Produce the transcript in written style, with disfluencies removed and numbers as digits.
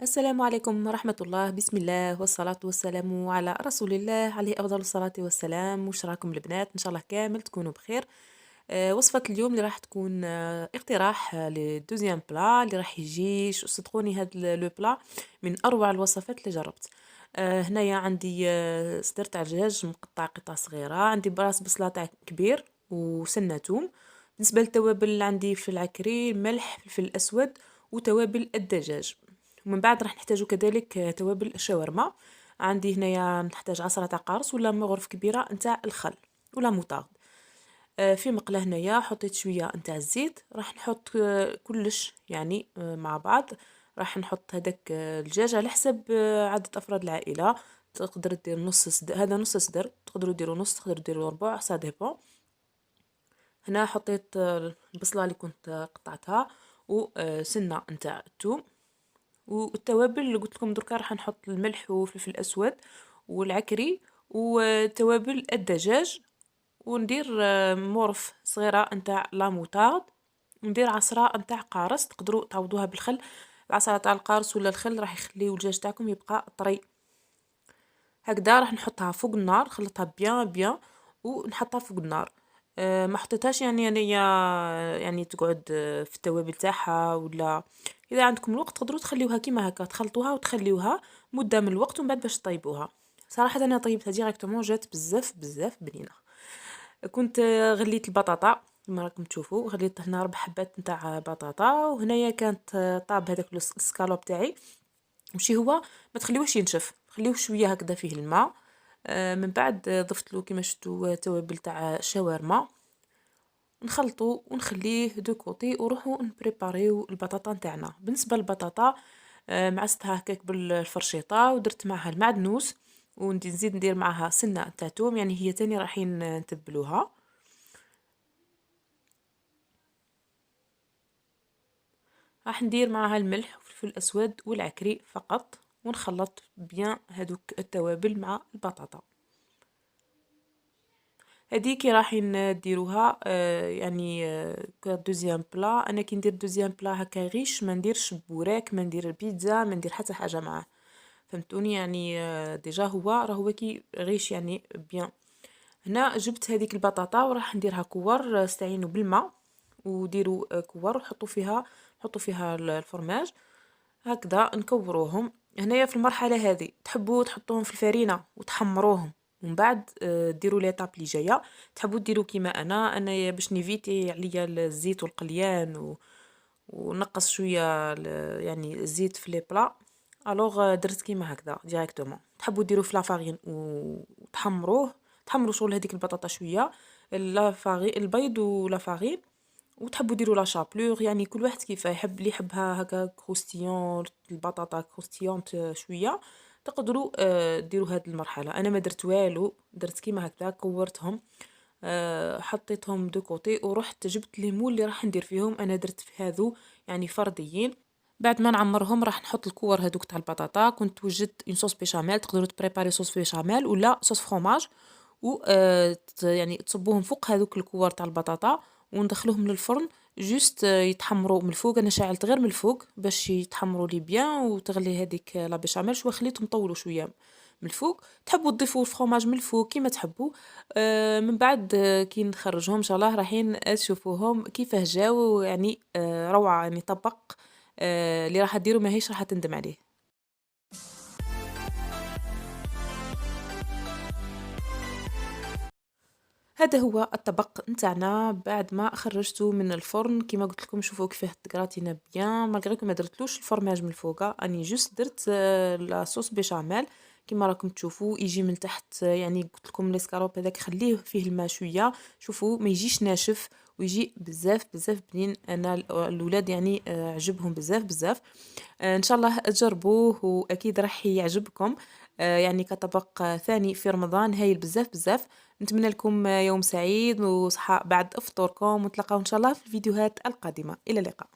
السلام عليكم ورحمة الله. بسم الله والصلاة والسلام على رسول الله عليه أفضل الصلاة والسلام. وش راكم البنات؟ إن شاء الله كامل تكونوا بخير. وصفة اليوم اللي راح تكون اقتراح للدوزيام بلا اللي راح يجي. صدقوني هاد لو بلا من أروع الوصفات اللي جربت. هنايا عندي صدر تاع دجاج مقطع قطع صغيرة، عندي براس بصلة تاع كبير وسنة توم. بالنسبة للتوابل عندي فلفل عكري، ملح، فلفل أسود، وتوابل الدجاج. ومن بعد راح نحتاجو كذلك توابل الشاورما. عندي هنايا نحتاج عصرة تاع قرص ولا مغرف كبيرة نتاع الخل ولا موطارد. في مقلة هنايا حطيت شوية نتاع الزيت، راح نحط كلش يعني مع بعض. راح نحط هداك الدجاج على حسب عدد أفراد العائلة. تقدر دير نص صدر، هذا نص صدر، تقدروا ديروا نص، تقدروا ديروا ربع، سا ديبون. هنا حطيت البصلة اللي كنت قطعتها وسنة نتاع الثوم. والتوابل اللي قلت لكم دركا راح نحط الملح وفلفل اسود والعكري وتوابل الدجاج. وندير مورف صغيره نتاع لا موطارد. وندير عصره نتاع قارص، تقدروا تعوضوها بالخل. العصره تاع القارص ولا الخل راح يخليو الدجاج تاعكم يبقى طري. هكذا راح نحطها فوق النار، نخلطها بيان بيان ونحطها فوق النار. ما حطيتهاش يعني تقعد في التوابل تاعها. ولا اذا عندكم الوقت تقدروا تخليوها كيما هكا، تخلطوها وتخليوها مده من الوقت ومن بعد باش طيبوها. صراحه انا طيبتها ديريكتومون، جات بزاف بزاف بنينه. كنت غليت البطاطا كما راكم تشوفوا، غليت هنا 4 حبات نتاع بطاطا. وهنايا كانت طاب هذاك السكالوب تاعي. وشي هو ما تخليوهش ينشف، خليوه شويه هكذا فيه الماء. من بعد ضفت له كما شفتوا توابل تاع الشاورما. نخلطو ونخليه دو كوتي وروحو نبريباريو البطاطا نتاعنا. بالنسبه للبطاطا معستها هكاك بالفرشيطه ودرت معها المعدنوس. ونزيد ندير معها سنه تاع توم، يعني هي تاني رايحين نتبلوها. راح ندير معها الملح والفلفل الاسود والعكري فقط. ونخلط بيان هذوك التوابل مع البطاطا. هذيك رايحين ديروها يعني كدوزيام بلا. انا كي ندير دوزيام بلا هكا غيش، ما نديرش بوراك، ما ندير البيتزا، ما ندير حتى حاجه معاه. فهمتوني يعني ديجا هو كي غيش يعني بيان. هنا جبت هذيك البطاطا وراح نديرها كور. استعينوا بالماء وديروا كور وحطوا فيها الفرماج. هكذا نكوروهم. هنايا في المرحله هذه تحبوا تحطوهم في الفرينه وتحمروهم، ومن بعد ديروا ليطاب اللي جايه. تحبوا ديروا كيما انا باش نيفيتي عليا الزيت والقليان ونقص شويه يعني الزيت في لي بلا. الوغ درت كيما هكذا ديريكتومون. تحبوا ديروا في لافارين وتحمروه، تحمروا شغل هذيك البطاطا شويه، لافارين البيض ولافارين. وتحبوا ديروا لا شابلور، يعني كل واحد كيف يحب، اللي يحبها هكا كروستيون البطاطا كروستيونت شويه تقدروا ديروا هذه المرحله. انا ما درت والو، درت كيما هكذا كورتهم. حطيتهم دو كوتي ورحت جبت ليمون اللي راح ندير فيهم. انا درت في هذو يعني فرديين. بعد ما نعمرهم راح نحط الكور هذوك تاع البطاطا. كنت وجدت اون صوص بيشاميل، تقدروا تبريباري صوص بيشاميل ولا صوص فرomاج. و يعني تصبوهم فوق هذوك الكور تاع البطاطا وندخلوهم للفرن. جوست يتحمروا من الفوق. انا شعلت غير من الفوق باش يتحمروا لي بيان وتغلي هذيك لا بيشاميل شويه. خليتهم طولوا شويه من الفوق. تحبوا تضيفوا الفرomاج من الفوق كيما تحبوا. من بعد كي نخرجهم ان شاء الله رايحين تشوفوهم كيفاه جاو. يعني روعه، يعني طبق اللي راح ديروا ماهيش راح تندم عليه. هذا هو الطبق نتاعنا بعد ما خرجته من الفرن. كما قلت لكم شوفوا كيفاه تقراتينا بيان، مالغري ما درتلوش الفرماج من الفوق. اني جوست درت لاصوص بيشاميل. كما راكم تشوفوا يجي من تحت يعني قلت لكم ليسكالوب هذاك خليه فيه الماء شويه. شوفوا ما يجيش ناشف ويجي بزاف بزاف بنين. انا الاولاد يعني عجبهم بزاف بزاف. ان شاء الله تجربوه واكيد راح يعجبكم. يعني كطبق ثاني في رمضان هايل بزاف بزاف. نتمنى لكم يوم سعيد وصحة بعد افطاركم، ونتلاقاو ان شاء الله في الفيديوهات القادمة. الى اللقاء.